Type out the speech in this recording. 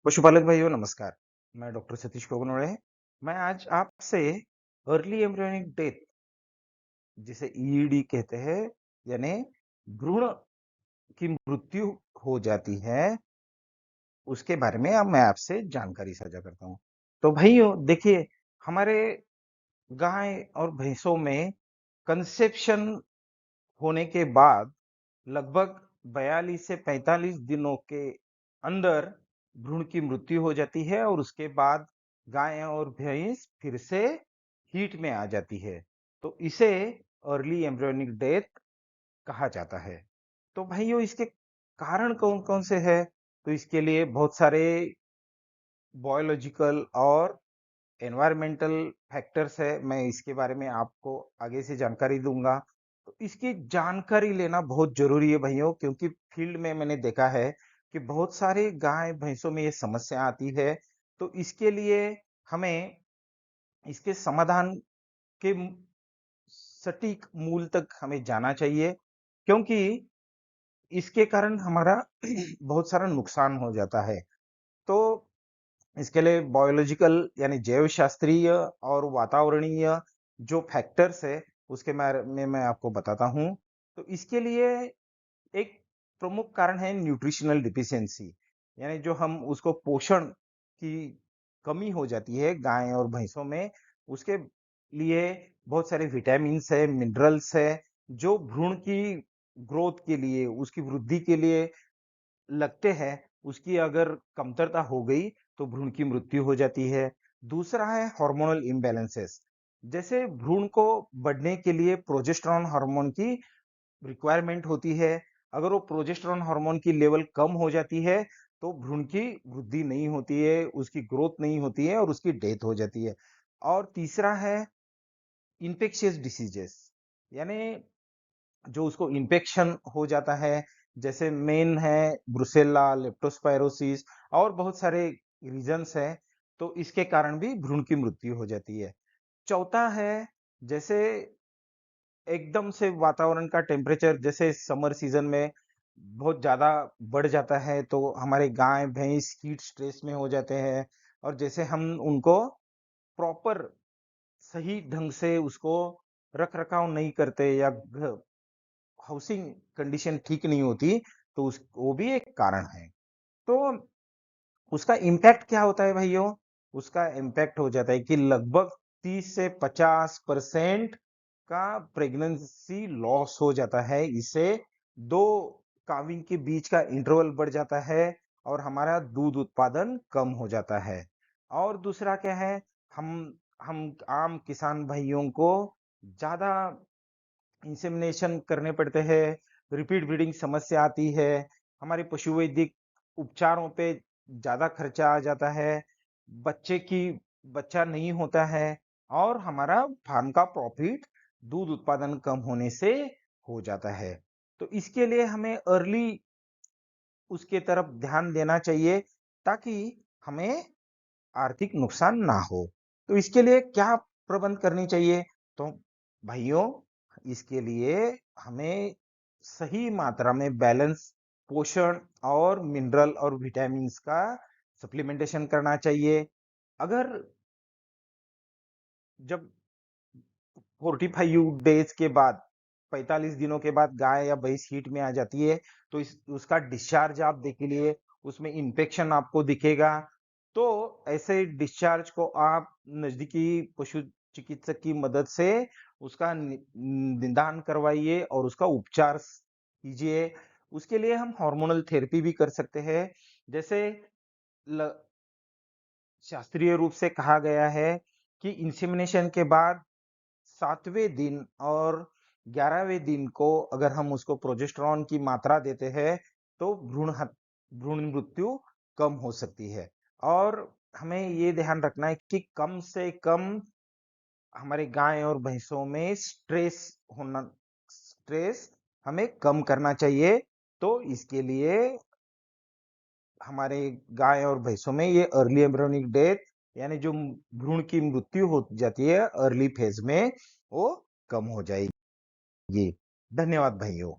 पशुपालक भाइयों नमस्कार। मैं डॉक्टर सतीश कोगनोळे। मैं आज आपसे अर्ली एम्ब्रियोनिक डेथ जिसे ईईडी कहते हैं यानी भ्रूण की मृत्यु हो जाती है उसके बारे में अब मैं आपसे जानकारी साझा करता हूँ। तो भाइयों देखिए, हमारे गाय और भैंसों में कंसेप्शन होने के बाद लगभग 42 से 45 दिनों के अंदर भ्रूण की मृत्यु हो जाती है और उसके बाद गाय और भैंस फिर से हीट में आ जाती है। तो इसे अर्ली एम्ब्रियोनिक डेथ कहा जाता है। तो भाइयों इसके कारण कौन-कौन से हैं? तो इसके लिए बहुत सारे बायोलॉजिकल और एनवायरमेंटल फैक्टर्स है। मैं इसके बारे में आपको आगे से जानकारी दूंगा। तो इसकी जानकारी लेना बहुत जरूरी है भाइयों, क्योंकि फील्ड में मैंने देखा है कि बहुत सारे गाय भैंसों में ये समस्या आती है। तो इसके लिए हमें इसके समाधान के सटीक मूल तक हमें जाना चाहिए, क्योंकि इसके कारण हमारा बहुत सारा नुकसान हो जाता है। तो इसके लिए बायोलॉजिकल यानी जैव शास्त्रीय और वातावरणीय जो फैक्टर्स है उसके बारे में मैं आपको बताता हूँ। तो इसके लिए एक प्रमुख कारण है न्यूट्रिशनल डिफिशियंसी, यानी जो हम उसको पोषण की कमी हो जाती है गाय और भैंसों में। उसके लिए बहुत सारे विटामिन्स है, मिनरल्स है, जो भ्रूण की ग्रोथ के लिए, उसकी वृद्धि के लिए लगते हैं। उसकी अगर कमतरता हो गई तो भ्रूण की मृत्यु हो जाती है। दूसरा है हार्मोनल इम्बैलेंसेस। जैसे भ्रूण को बढ़ने के लिए प्रोजेस्टेरॉन हार्मोन की रिक्वायरमेंट होती है। अगर वो प्रोजेस्टेरॉन हार्मोन की लेवल कम हो जाती है तो भ्रूण की वृद्धि नहीं होती है, उसकी ग्रोथ नहीं होती है और उसकी डेथ हो जाती है। और तीसरा है इन्फेक्शियस डिसीजेस, यानी जो उसको इन्फेक्शन हो जाता है। जैसे मेन है ब्रुसेल्ला, लेप्टोस्पायरोसिस और बहुत सारे रीजंस हैं। तो इसके कारण भी भ्रूण की मृत्यु हो जाती है। चौथा है, जैसे एकदम से वातावरण का टेम्परेचर जैसे समर सीजन में बहुत ज्यादा बढ़ जाता है तो हमारे गाय भैंस हीट स्ट्रेस में हो जाते हैं। और जैसे हम उनको प्रॉपर सही ढंग से उसको रख रखाव नहीं करते या हाउसिंग कंडीशन ठीक नहीं होती, तो उस वो भी एक कारण है। तो उसका इम्पैक्ट क्या होता है भाइयों? उसका इम्पैक्ट हो जाता है कि लगभग 30 से 50% का प्रेगनेंसी लॉस हो जाता है। इससे दो काविंग के बीच का इंटरवल बढ़ जाता है और हमारा दूध उत्पादन कम हो जाता है। और दूसरा क्या है, हम हम आम किसान भाइयों को ज्यादा इंसेमिनेशन करने पड़ते हैं, रिपीट ब्रीडिंग समस्या आती है, हमारे पशु वैदिक उपचारों पे ज्यादा खर्चा आ जाता है, बच्चे की बच्चा नहीं होता है और हमारा फार्म का प्रॉफिट दूध उत्पादन कम होने से हो जाता है। तो इसके लिए हमें अर्ली उसके तरफ ध्यान देना चाहिए, ताकि हमें आर्थिक नुकसान ना हो। तो इसके लिए क्या प्रबंध करनी चाहिए? तो भाइयों, इसके लिए हमें सही मात्रा में बैलेंस पोषण और मिनरल और विटामिन्स का सप्लीमेंटेशन करना चाहिए। अगर जब 45 डेज के बाद, 45 दिनों के बाद गाय या भैंस हीट में आ जाती है, तो उसका डिस्चार्ज आप देख लिए, उसमें इन्फेक्शन आपको दिखेगा। तो ऐसे डिस्चार्ज को आप नजदीकी पशु चिकित्सक की मदद से उसका निदान करवाइए और उसका उपचार कीजिए। उसके लिए हम हार्मोनल थेरेपी भी कर सकते हैं। जैसे ल, शास्त्रीय रूप से कहा गया है कि इंसेमिनेशन के बाद 7वें दिन और 11वें दिन को अगर हम उसको प्रोजेस्टेरॉन की मात्रा देते हैं तो भ्रूण मृत्यु कम हो सकती है। और हमें ये ध्यान रखना है कि कम से कम हमारे गाय और भैंसों में स्ट्रेस हमें कम करना चाहिए। तो इसके लिए हमारे गाय और भैंसों में ये अर्ली एम्ब्रियोनिक डेथ यानी जो भ्रूण की मृत्यु हो जाती है अर्ली फेज में, वो कम हो जाएगी। धन्यवाद भाइयों।